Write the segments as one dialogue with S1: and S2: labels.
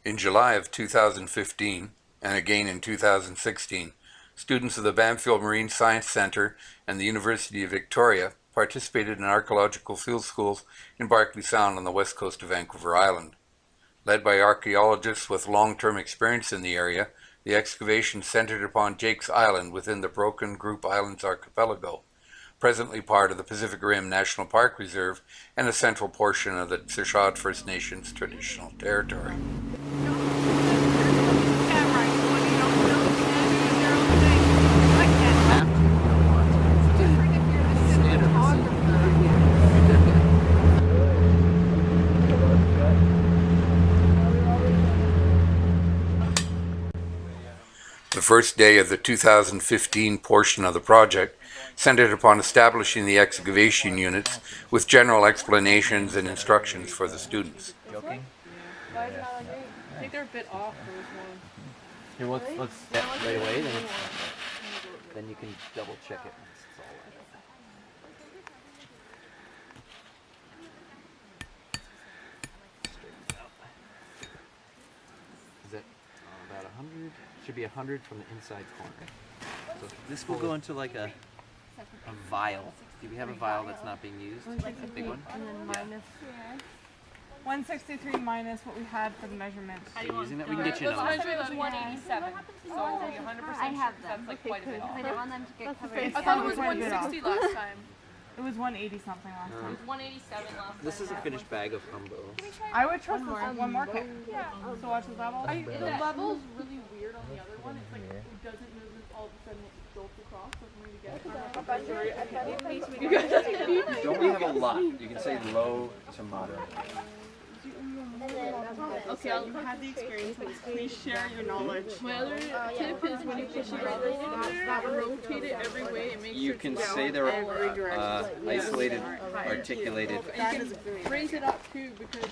S1: In July of 2015, and again in 2016, students of the Bamfield Marine Science Centre and the University of Victoria participated in archaeological field schools in Barkley Sound on the west coast of Vancouver Island. Led by archaeologists with long-term experience in the area, the excavation centered upon Jaques Island within the Broken Group Islands archipelago, presently part of the Pacific Rim National Park Reserve and a central portion of the Sechad First Nations traditional territory. The first day of the 2015 portion of the project centered upon establishing the excavation units with general explanations and instructions for the students.
S2: Joking?
S3: Why is it not like that? I think they're a bit off those ones.
S2: Here, let's step right away, then you can double check it. It's all straightened out. Is it about 100? Should be 100 from the inside corner. So this will go into like a vial. Do we have a vial that's not being used? Like a big one?
S3: And then minus 163 minus what we had for the measurement.
S2: Are you using that? We can get you another one.
S4: It was 187, so are we 100%
S5: I have
S4: sure?
S5: them.
S4: That's like quite a bit off.
S5: I didn't want them to get covered.
S3: face.
S4: I thought it was
S3: Quite a bit
S4: 160 last time.
S3: It was 180 something last
S4: It
S3: time.
S4: was 187 last time.
S2: This is a finished bag of umbo.
S3: I would trust this one more kick.
S4: Yeah.
S3: So watch this level.
S4: The level's really weird on the other one. It's like it doesn't move and all of a sudden it jolts across. So for me to get
S2: You don't have a lot. You can say low to moderate.
S3: Okay, you had the experience. Please share your knowledge.
S4: My other tip is when you push it rotate it every way. It makes
S2: You can say they're isolated, articulated
S4: raise it up too because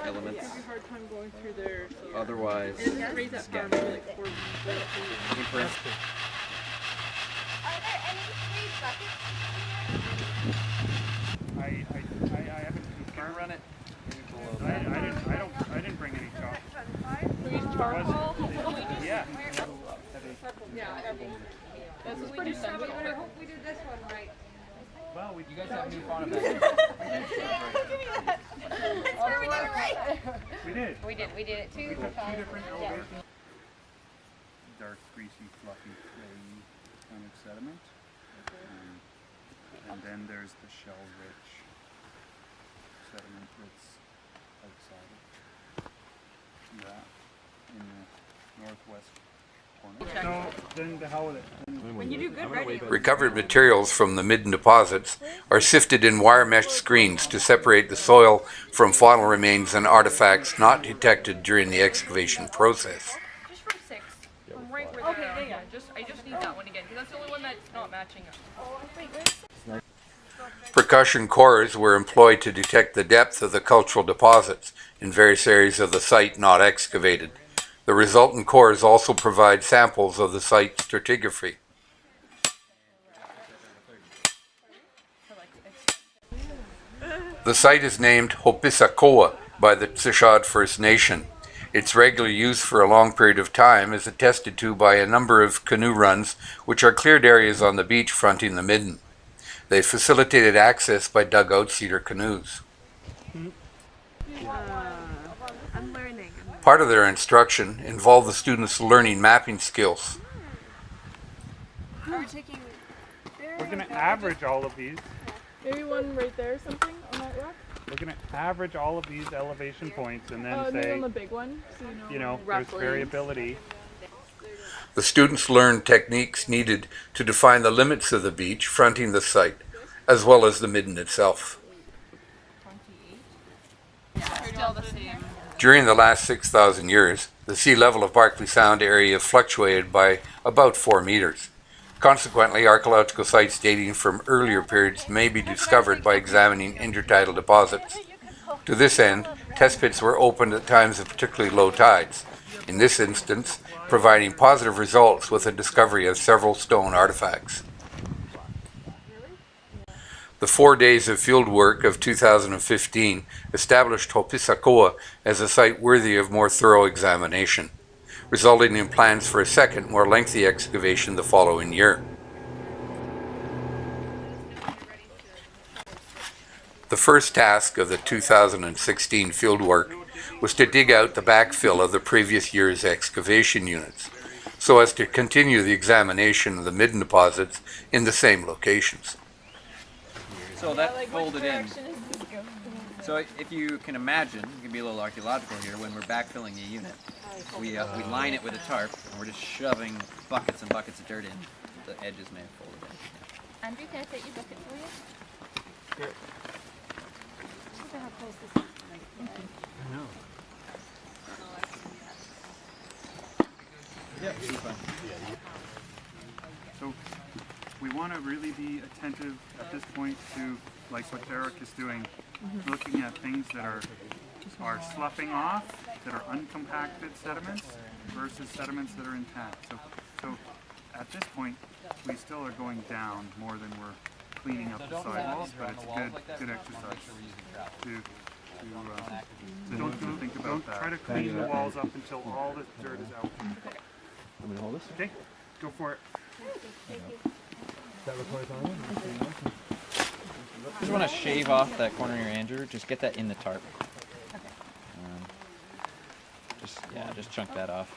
S2: elements.
S4: it's a hard time going through there.
S2: Otherwise,
S4: Raise that
S2: scan.
S4: part like for
S5: Are there any free buckets?
S6: I haven't.
S2: Can you run it?
S6: I didn't bring any chalk.
S4: charcoal.
S6: Yeah.
S4: Yeah. This is pretty simple.
S5: I hope we do this one right.
S6: Well,
S2: You guys have new fauna back.
S5: Give me that. I swear we did it right.
S6: we did.
S5: We did it two
S6: Two
S5: times.
S6: different elevations. Dark, greasy, fluffy, clayey kind of sediment. And then there's the shell-rich sediment that's outside of that in the northwest corner. So then the hell with it.
S3: When you do good ready.
S1: Recovered materials from the midden deposits are sifted in wire mesh screens to separate the soil from faunal remains and artifacts not detected during the excavation process.
S4: Just from 6. From right where okay, yeah. I just need that one again because that's the only one that's not matching up.
S1: Percussion cores were employed to detect the depth of the cultural deposits in various areas of the site not excavated. The resultant cores also provide samples of the site stratigraphy. The site is named Hopisakoa by the Sechad First Nation. Its regular use for a long period of time is attested to by a number of canoe runs, which are cleared areas on the beach fronting the midden. They facilitated access by dugout cedar canoes.
S3: I'm learning.
S1: Part of their instruction involved the students learning mapping skills.
S3: We're taking.
S6: We're going to average all of these.
S4: Maybe one right there or something on that rock.
S6: We're going to average all of these elevation points and then
S4: Maybe
S6: say,
S4: on the big one. So
S6: you know, there's
S4: roughly.
S6: variability.
S1: The students learned techniques needed to define the limits of the beach fronting the site, as well as the midden itself.
S4: Still the same.
S1: During the last 6,000 years, the sea level of Barkley Sound area fluctuated by about 4 meters. Consequently, archaeological sites dating from earlier periods may be discovered by examining intertidal deposits. To this end, test pits were opened at times of particularly low tides, in this instance providing positive results with the discovery of several stone artifacts. The 4 days of field work of 2015 established Hopisakoa as a site worthy of more thorough examination, resulting in plans for a second, more lengthy excavation the following year. The first task of the 2016 fieldwork was to dig out the backfill of the previous year's excavation units, so as to continue the examination of the midden deposits in the same locations.
S2: So that folded in. So if you can imagine, you can be a little archaeological here, when we're backfilling a unit, we line it with a tarp, and we're just shoving buckets and buckets of dirt in. The edges may have folded in.
S5: Andrew, can I take your bucket for you?
S2: Here.
S5: Look at how close this is.
S2: I know. Yep, you'll be fine.
S6: So we want to really be attentive at this point to, like what Derek is doing, looking at things that are sloughing off, that are uncompacted sediments versus sediments that are intact. So at this point, we still are going down more than we're cleaning up the sidewalls, but it's a good exercise to think about that. Try to clean the walls up until all the dirt is out.
S2: Want me to hold this?
S6: Okay, go for it.
S2: Just want to shave off that corner here, Andrew. Just get that in the tarp. Just chunk that off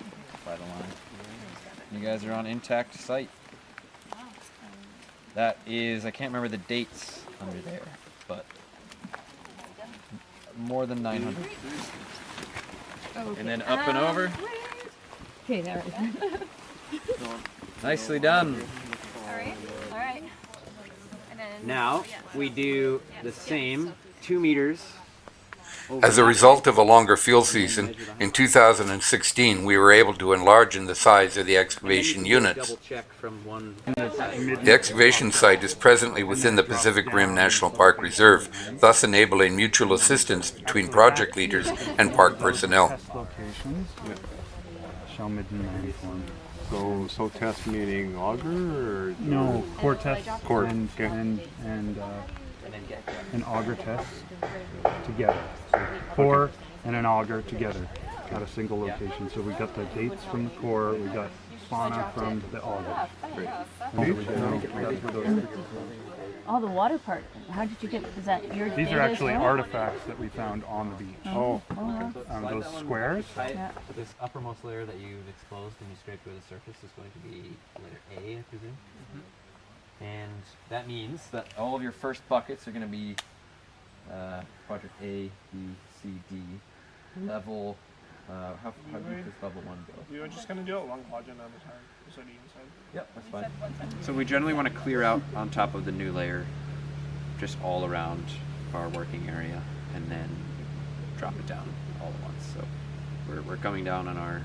S2: by the line. You guys are on intact site. That is, I can't remember the dates under there, but more than 900. And then up and over.
S5: Okay, there it is.
S2: Nicely done.
S5: Alright. And then
S2: Now we do the same 2 meters.
S1: As a result of a longer field season, in 2016 we were able to enlarge in the size of the excavation units. The excavation site is presently within the Pacific Rim National Park Reserve, thus enabling mutual assistance between project leaders and park personnel.
S6: Test locations. Shell midden landform.
S7: So test meaning auger or?
S6: No, core tests
S7: Core,
S6: and an auger test together. So core and an auger together at a single location. So we got the dates from the core, we got fauna from the auger.
S2: Great.
S5: oh, the water part. How did you get? Is that your?
S6: These are
S5: data as
S6: actually
S5: well?
S6: artifacts that we found on the beach.
S5: Oh.
S6: Those squares.
S5: Yeah.
S2: This uppermost layer that you've exposed and you scraped away the surface is going to be layer A, I presume. And that means that all of your first buckets are going to be quadrant A, B, C, D, level. How deep does level 1 go?
S8: You're just going to do it one quadrant at a time, so the inside.
S2: Yep, that's fine. So we generally want to clear out on top of the new layer, just all around our working area, and then drop it down all at once. So we're coming down on our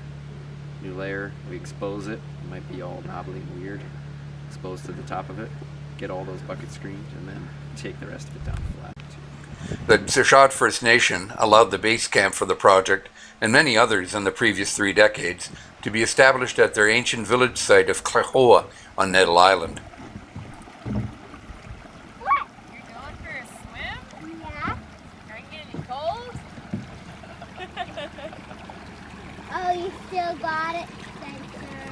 S2: new layer, we expose it, it might be all knobbly and weird, expose to the top of it, get all those buckets screened, and then take the rest of it down flat.
S1: The Tshad First Nation allowed the base camp for the project, and many others in the previous 3 decades, to be established at their ancient village site of Klehoa on Nettle Island.
S5: What? You're going for a swim? Yeah. Are you getting cold?
S9: Oh, you still got it, Spencer.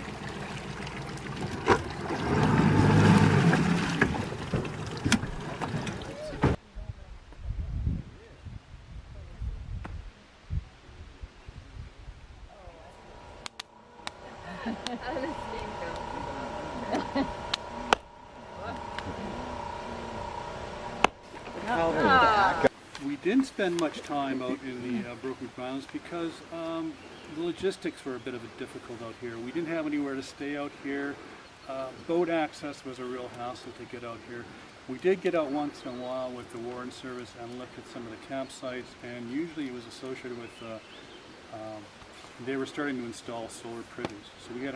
S10: We didn't spend much time out in the Broken Grounds because the logistics were a bit of a difficult out here. We didn't have anywhere to stay out here. Boat access was a real hassle to get out here. We did get out once in a while with the Warren Service and look at some of the campsites, and usually it was associated with they were starting to install solar privies. So we had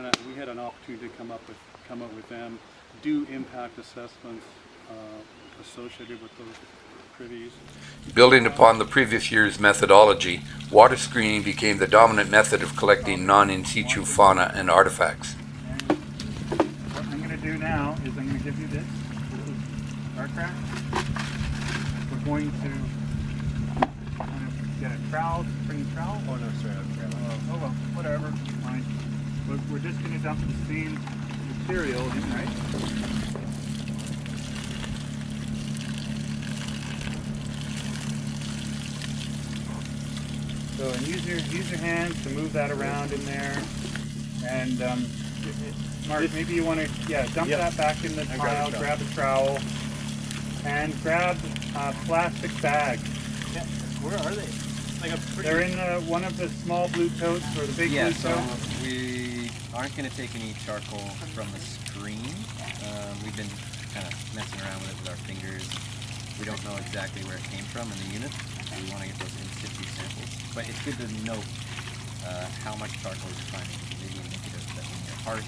S10: an opportunity to come up with them, do impact assessments associated with those privies.
S1: Building upon the previous year's methodology, water screening became the dominant method of collecting non-in situ fauna and artifacts.
S6: What I'm going to do now is I'm going to give you this. This is our crack. going to get a trowel, bring a trowel?
S7: Oh no, sorry, I'm
S6: Oh well, whatever, fine. We're just going to dump the same material in, right? So and use your hands to move that around in there. And Mark, maybe you want to dump that back in the pile. Grab a trowel and grab a plastic bag.
S2: Yeah. Where are they? Like a pretty...
S6: They're in one of the small blue totes or the big blue
S2: so
S6: totes.
S2: we aren't going to take any charcoal from the screen. We've been kind of messing around with it with our fingers. We don't know exactly where it came from in the unit. We want to get those in situ samples. But it's good to note how much charcoal you're finding. Maybe indicative that in your heart.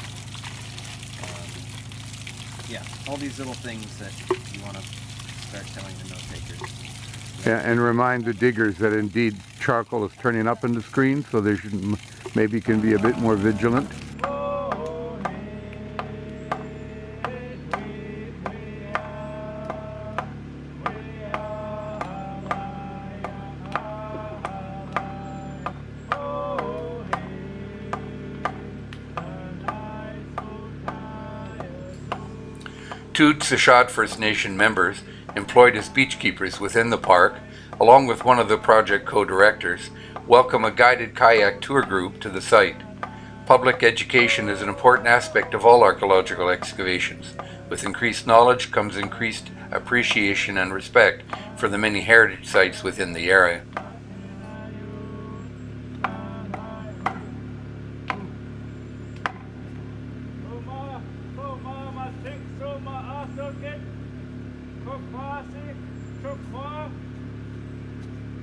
S2: All these little things that you want to start telling the note takers.
S1: Yeah, and remind the diggers that indeed charcoal is turning up in the screen, so they should maybe can be a bit more vigilant. Two Sechot First Nation members employed as beachkeepers within the park, along with one of the project co-directors, welcome a guided kayak tour group to the site. Public education is an important aspect of all archaeological excavations. With increased knowledge comes increased appreciation and respect for the many heritage sites within the area.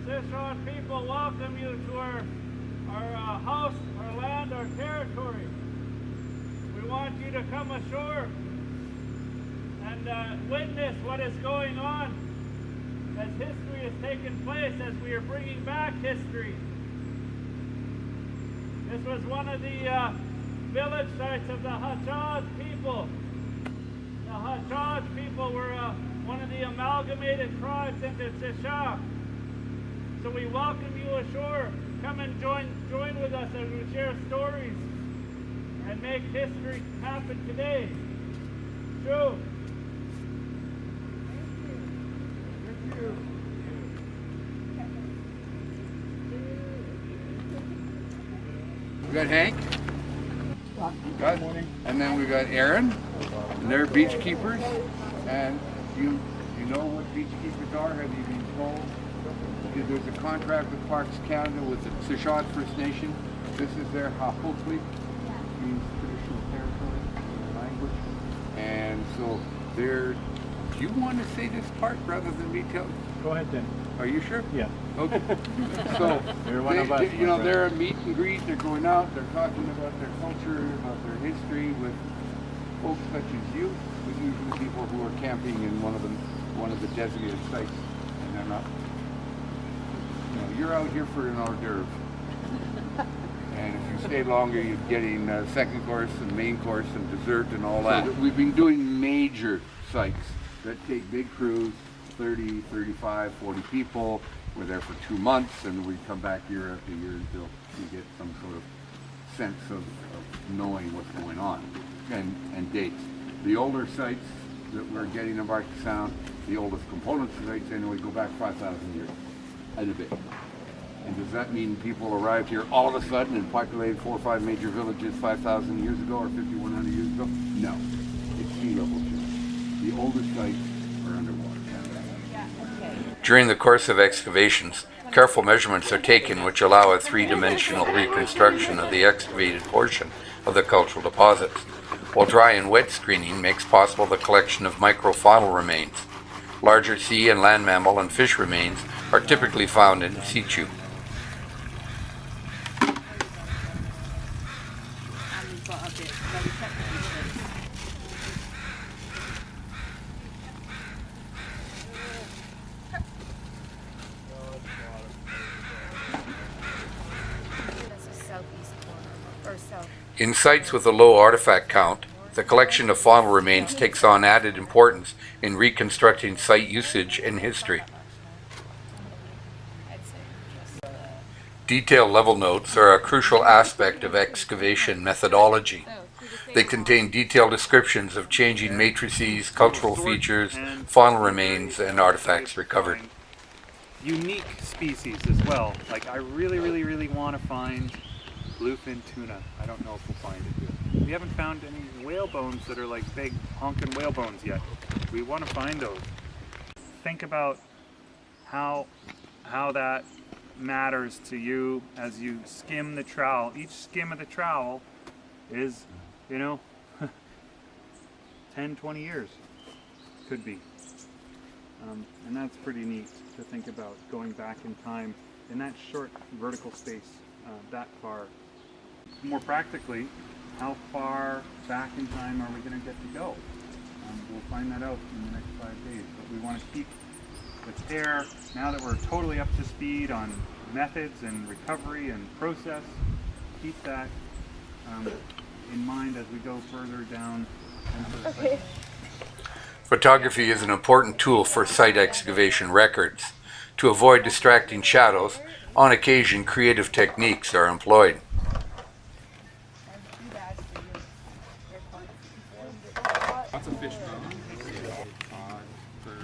S6: Sechot people welcome you to our house, our land, our territory. We want you to come ashore and witness what is going on as history is taking place, as we are bringing back history. This was one of the village sites of the Jaques people. The Jaques people were one of the amalgamated tribes into Sechot. So we welcome you ashore. Come and join with us as we share stories and make history happen today. True. Thank you.
S1: We got Hank. Good morning. And then we got Aaron. And they're beach keepers. And you know what beach keepers are? Have you been told? There's a contract with Parks Canada with the Sechot First Nation. This is their hahopli, means traditional territory language. And so they're, do you want to say this part rather than me tell?
S6: Go ahead then.
S1: Are you sure?
S6: Yeah.
S1: Okay. So
S6: They're one of us,
S1: you know,
S6: my
S1: they're a meet and greet. They're going out. They're talking about their culture, about their history with folks such as you, but usually people who are camping in one of the designated sites, and they're not. You know, you're out here for an hors d'oeuvre. And if you stay longer, you're getting second course and main course and dessert and all that. So we've been doing major sites that take big crews, 30, 35, 40 people. We're there for 2 months, and we come back year after year until we get some sort of sense of knowing what's going on and dates. The older sites that we're getting of Arctic Sound, the oldest component sites anyway, go back 5,000 years and a bit. And does that mean people arrived here all of a sudden and populated 4 or 5 major villages 5,000 years ago or 5,100 years ago? No, it's sea level change. The oldest sites are underwater. During the course of excavations, careful measurements are taken which allow a 3-dimensional reconstruction of the excavated portion of the cultural deposits, while dry and wet screening makes possible the collection of microfaunal remains. Larger sea and land mammal and fish remains are typically found in situ. In sites with a low artifact count, the collection of faunal remains takes on added importance in reconstructing site usage and history. Detailed level notes are a crucial aspect of excavation methodology. They contain detailed descriptions of changing matrices, cultural features, faunal remains, and artifacts recovered.
S6: Unique species as well. Like I really want to find bluefin tuna. I don't know if we'll find it. We haven't found any whale bones that are like big honking whale bones yet. We want to find those. Think about how that matters to you as you skim the trowel. Each skim of the trowel is, you know, 10, 20 years, could be. And that's pretty neat to think about, going back in time in that short vertical space, that far. More practically, how far back in time are we going to get to go? We'll find that out in the next 5 days, but we want to keep the care, now that we're totally up to speed on methods and recovery and process, keep that in mind as we go further down into the site.
S1: Photography is an important tool for site excavation records. To avoid distracting shadows, on occasion creative techniques are employed.
S11: Lots of fish bones.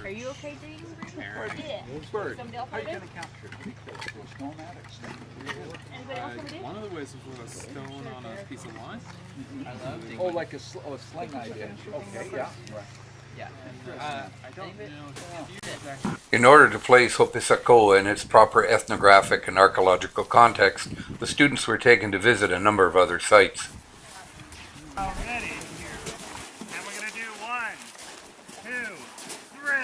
S5: Are you okay digging? Or did it?
S6: Bird.
S5: Somebody else
S6: How are you
S5: did?
S6: going to capture it? Small matters.
S5: Anybody else want to do?
S11: One of the ways was with a stone on a piece of line.
S2: Oh, like a sling idea. Okay, yeah. Yeah.
S11: I don't know if you exactly.
S1: In order to place Hopisakoa in its proper ethnographic and archaeological context, the students were taken to visit a number of other sites.
S6: Already here. And we're going to do 1, 2, 3.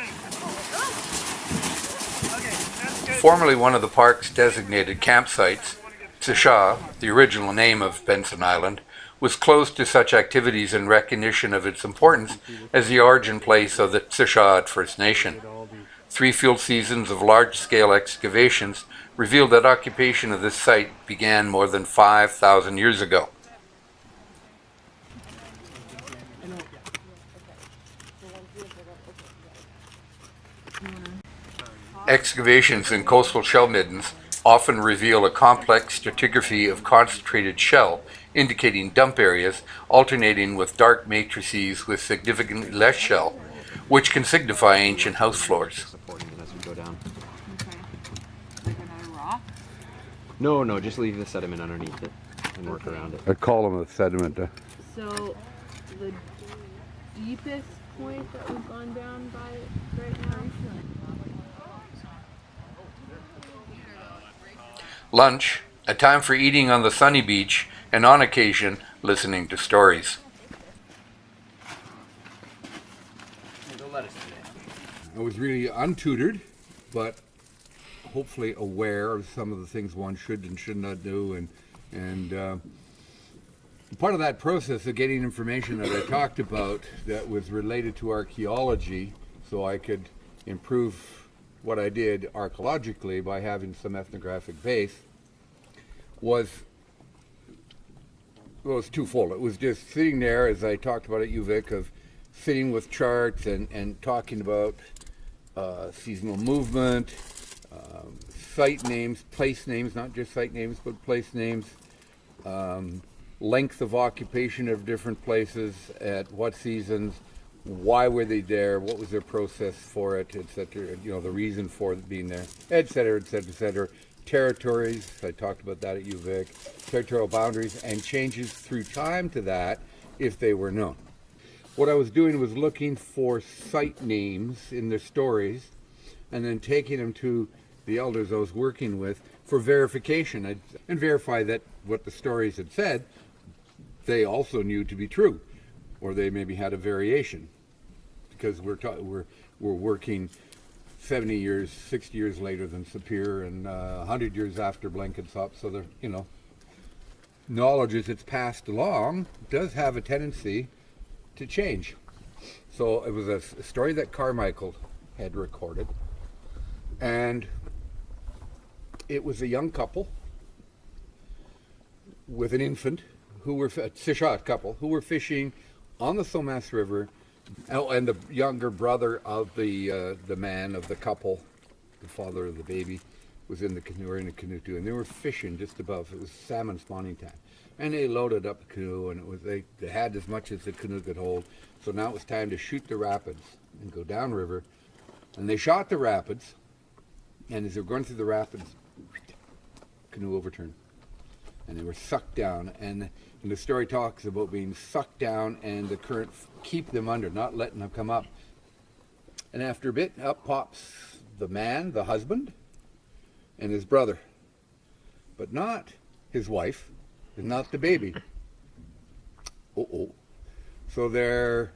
S6: Okay, that's good.
S1: Formerly one of the park's designated campsites, Sisha, the original name of Benson Island, was closed to such activities in recognition of its importance as the origin place of the Sisha First Nation. 3 field seasons of large-scale excavations revealed that occupation of this site began more than 5,000 years ago. Excavations in coastal shell middens often reveal a complex stratigraphy of concentrated shell, indicating dump areas alternating with dark matrices with significantly less shell, which can signify ancient house floors.
S2: Supporting it as we go down.
S4: Okay. Like another rock?
S2: No, just leave the sediment underneath it and work around it.
S7: A column of sediment.
S4: So the deepest point that we've gone down by right now.
S1: Lunch, a time for eating on the sunny beach, and on occasion, listening to stories. I was really untutored, but hopefully aware of some of the things one should and should not do, and part of that process of getting information that I talked about that was related to archaeology, so I could improve what I did archaeologically by having some ethnographic base, was twofold. It was just sitting there, as I talked about at UVic, of sitting with charts and talking about seasonal movement, site names, place names, not just site names, but place names, length of occupation of different places, at what seasons, why were they there, what was their process for it, etc., the reason for it being there, etc., etc., etc. Territories, I talked about that at UVic, territorial boundaries, and changes through time to that if they were known. What I was doing was looking for site names in their stories and then taking them to the elders I was working with for verification and verify that what the stories had said, they also knew to be true, or they maybe had a variation. Because we're working 70 years, 60 years later than Sapir, and 100 years after Blenkinsop, so the knowledge as it's passed along does have a tendency to change. So it was a story that Carmichael had recorded, and it was a young couple with an infant who were a Sishat couple who were fishing on the Somas River. Oh, and the younger brother of the man of the couple, the father of the baby, was in the canoe, or in a canoe too, and they were fishing just above. It was salmon spawning time. And they loaded up the canoe, and it was they had as much as the canoe could hold. So now it was time to shoot the rapids and go downriver. And they shot the rapids, and as they were going through the rapids, canoe overturned. And they were sucked down. And the story talks about being sucked down and the current keep them under, not letting them come up. And after a bit, up pops the man, the husband, and his brother. But not his wife, and not the baby. So they're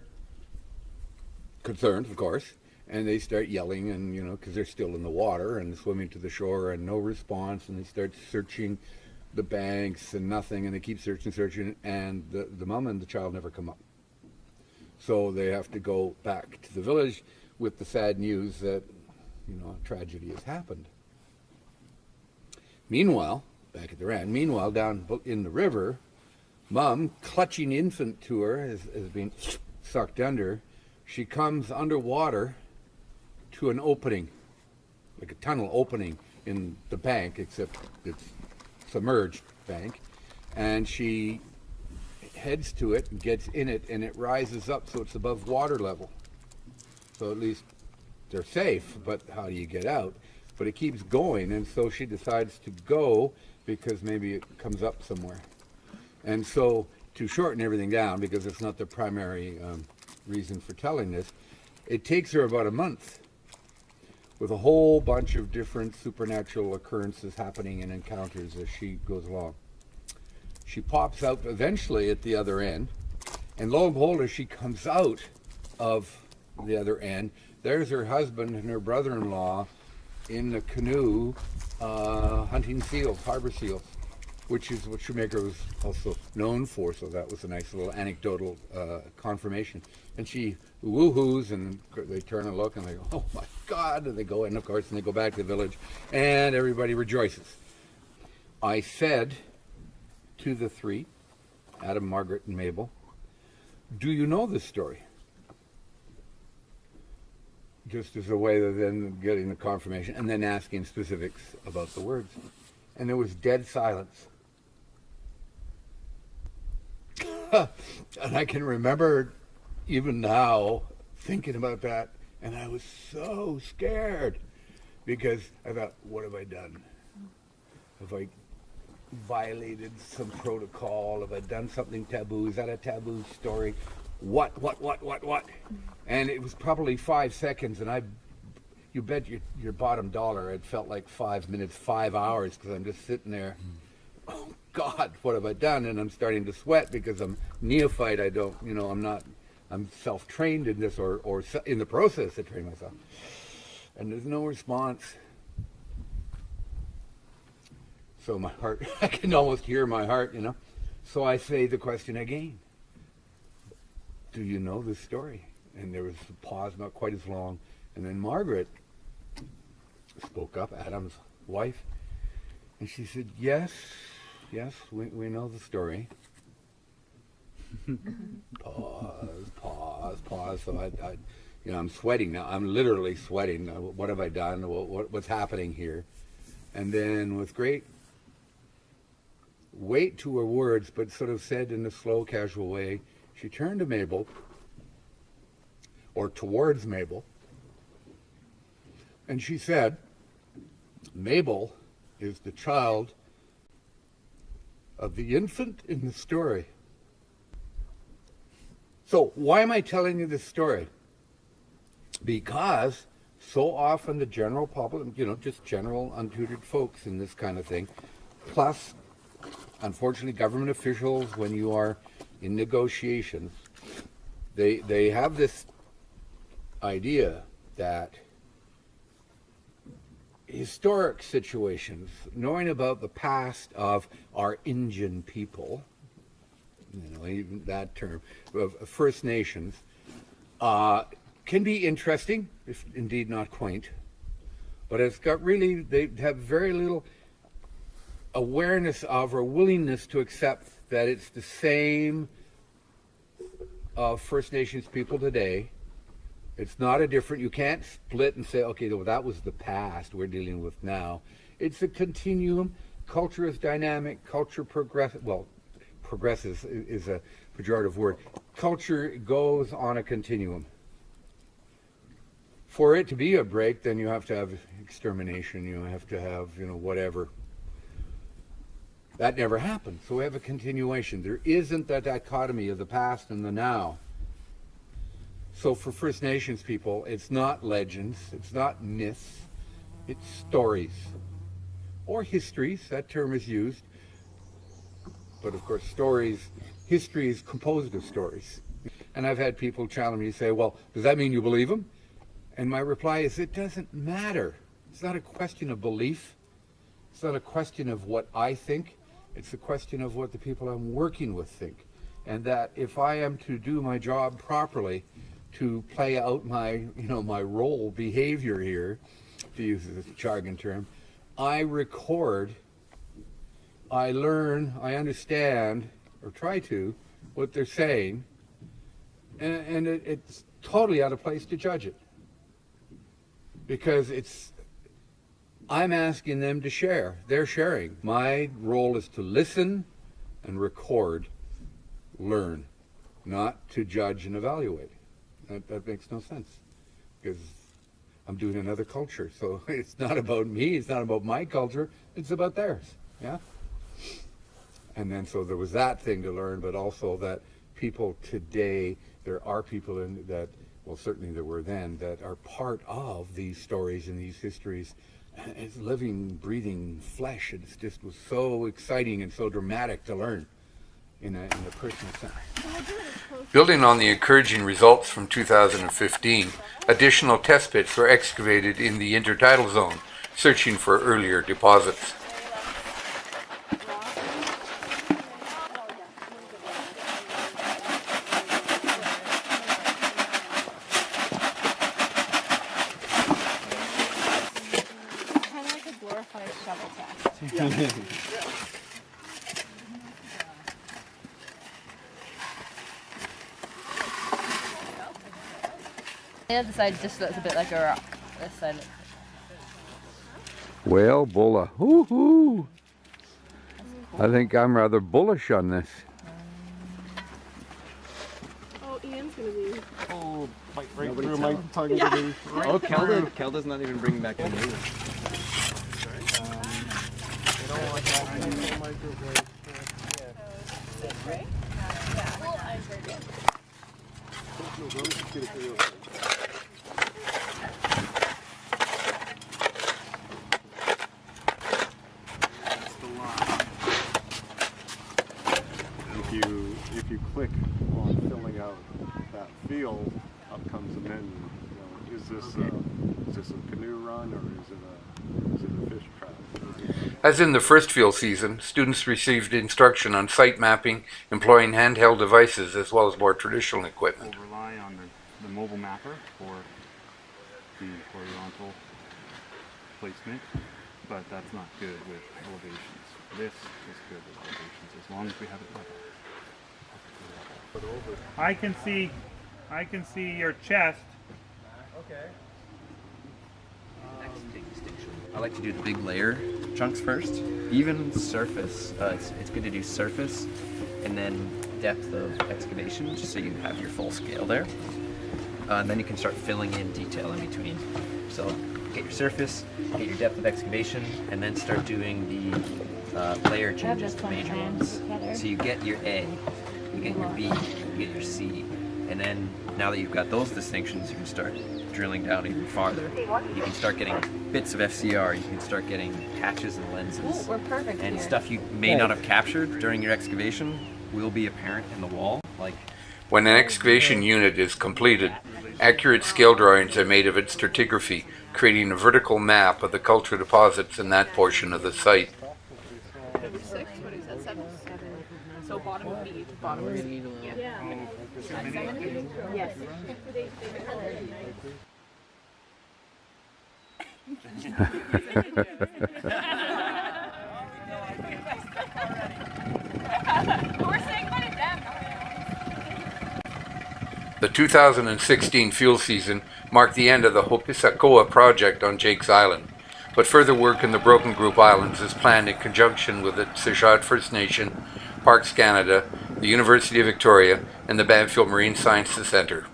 S1: concerned, of course, and they start yelling, and because they're still in the water and swimming to the shore, and no response, and they start searching the banks and nothing, and they keep searching, and the mom and the child never come up. So they have to go back to the village with the sad news that a tragedy has happened. Meanwhile, back at the ranch, down in the river, Mom, clutching infant to her, is being sucked under. She comes underwater to an opening, like a tunnel opening in the bank, except it's submerged bank, and she heads to it and gets in it, and it rises up so it's above water level. So at least they're safe, but how do you get out? But it keeps going, and so she decides to go because maybe it comes up somewhere. And so to shorten everything down, because it's not the primary reason for telling this, it takes her about a month with a whole bunch of different supernatural occurrences happening and encounters as she goes along. She pops out eventually at the other end, and lo and behold, as she comes out of the other end, there's her husband and her brother-in-law in the canoe hunting seals, harbor seals, which is what Shoemaker was also known for, so that was a nice little anecdotal confirmation. And she woohoos, and they turn and look, and they go, oh my God, and they go in, of course, and they go back to the village, and everybody rejoices. I said to the three, Adam, Margaret, and Mabel, do you know this story? Just as a way of then getting the confirmation and then asking specifics about the words. And there was dead silence. And I can remember even now thinking about that, and I was so scared because I thought, what have I done? Have I violated some protocol? Have I done something taboo? Is that a taboo story? What? And it was probably 5 seconds, and you bet your bottom dollar it felt like 5 minutes, 5 hours, because I'm just sitting there. Oh God, what have I done? And I'm starting to sweat because I'm neophyte. I'm self-trained in this, or in the process to train myself. And there's no response. So my heart, I can almost hear my heart, So I say the question again. Do you know this story? And there was a pause, not quite as long. And then Margaret spoke up, Adam's wife, and she said, yes, we know the story. Pause. So I'm sweating now. I'm literally sweating. What have I done? What's happening here? And then with great weight to her words, but sort of said in a slow, casual way, she turned to Mabel, or towards Mabel, and she said, Mabel is the child of the infant in the story. So why am I telling you this story? Because so often the general public, just general untutored folks in this kind of thing, plus, unfortunately, government officials, when you are in negotiations, they have this idea that historic situations, knowing about the past of our Indian people, even that term, of First Nations, can be interesting, if indeed not quaint, but they have very little awareness of or willingness to accept that it's the same of First Nations people today. It's not a different, you can't split and say, okay, well, that was the past we're dealing with now.
S12: It's a continuum. Culture is dynamic. Culture progresses. Well, progresses is a pejorative word. Culture goes on a continuum. For it to be a break, then you have to have extermination. You have to have, whatever. That never happened. So we have a continuation. There isn't that dichotomy of the past and the now. So for First Nations people, it's not legends, it's not myths, it's stories. Or histories, that term is used. But of course, history is composed of stories. And I've had people challenge me, say, well, does that mean you believe them? And my reply is, it doesn't matter. It's not a question of belief. It's not a question of what I think. It's a question of what the people I'm working with think. And that if I am to do my job properly, to play out my, my role behavior here, to use this jargon term, I record, I learn, I understand, or try to, what they're saying, and it's totally out of place to judge it. Because I'm asking them to share. They're sharing. My role is to listen and record, learn, not to judge and evaluate. That makes no sense, because I'm doing another culture. So it's not about me, it's not about my culture, it's about theirs, yeah? And then so there was that thing to learn, but also that people today, there are people that, well, certainly there were then, that are part of these stories and these histories. It's living, breathing flesh. It just was so exciting and so dramatic to learn in a personal sense.
S1: Building on the encouraging results from 2015, additional test pits were excavated in the intertidal zone, searching for earlier deposits.
S5: Kind of like a glorified shovel test. The other side just looks a bit like a rock. This side.
S1: Well, Bulla, woohoo! I think I'm rather bullish on this.
S3: Oh, Ian's gonna be.
S7: Oh, right through my tongue.
S3: Yeah.
S2: Oh, Kelda's not even bringing back the news.
S7: If you click on filling out that field, up comes a menu. Is this a canoe run, or is it a fish trap?
S1: As in the first field season, students received instruction on site mapping, employing handheld devices as well as more traditional equipment.
S6: We'll rely on the mobile mapper for the horizontal placement, but that's not good with elevations. This is good with elevations as long as we have it level.
S8: I can see your chest.
S2: Okay. I like to do the big layer chunks first. Even surface, it's good to do surface and then depth of excavation, just so you have your full scale there. And then you can start filling in detail in between. So get your surface, get your depth of excavation, and then start doing the layer changes, the major ones. So you get your A, you get your B, you get your C, and then now that you've got those distinctions, you can start drilling down even farther. You can start getting bits of FCR, you can start getting patches and lenses.
S5: Ooh, we're perfect
S2: and
S5: here.
S2: stuff you may not have captured during your excavation will be apparent in the wall. Like
S1: When an excavation unit is completed, accurate scale drawings are made of its stratigraphy, creating a vertical map of the culture deposits in that portion of the site.
S4: 6, what is that, 7? So bottom of B to bottom of C. Yeah.
S3: Yes.
S5: We're saying what is them.
S1: The 2016 fuel season marked the end of the Hopisakoa project on Jaques Island. but further work in the Broken Group Islands is planned in conjunction with the Sejad First Nation, Parks Canada, the University of Victoria, and the Banfield Marine Sciences Centre.